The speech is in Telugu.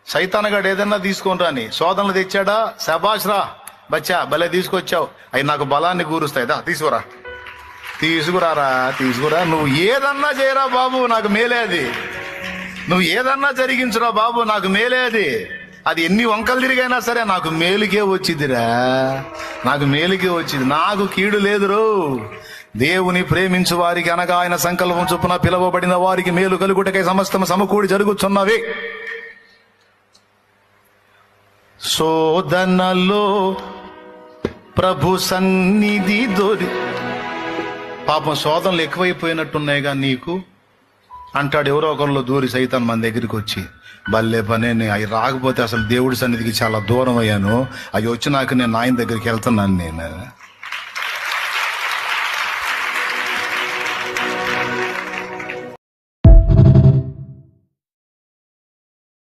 సైతానగాడు ఏదన్నా తీసుకొని రాని శోధనలు తెచ్చాడా, శబాష్ రా బచ్చా భలే తీసుకొచ్చావు, అవి నాకు బలాన్ని కూరుస్తాయిదా, తీసుకురా. నువ్వు ఏదన్నా చేయరా బాబు, నాకు మేలే అది. నువ్వు ఏదన్నా జరిగించురా బాబు, నాకు మేలే అది. అది ఎన్ని వంకలు తిరిగైనా సరే నాకు మేలుకే వచ్చిందిరా, నాకు మేలుకే వచ్చింది, నాకు కీడు లేదురో. దేవుని ప్రేమించు వారికి అనగా ఆయన సంకల్పం చొప్పున పిలువబడిన వారికి మేలు కలుగుటకై సమస్తం సమకూడి జరుగుతున్నవి. శోధనలో ప్రభు సన్నిధి పాపం శోధనలు ఎక్కువైపోయినట్టున్నాయిగా నీకు అంటాడు ఎవరో ఒకరిలో దూరి సైతాన్ మన దగ్గరికి వచ్చి. భలే పనే, అవి రాకపోతే అసలు దేవుడి సన్నిధికి చాలా దూరం అయ్యాను, అవి వచ్చి నాకు నేను ఆయన దగ్గరికి వెళ్తున్నాను నేను.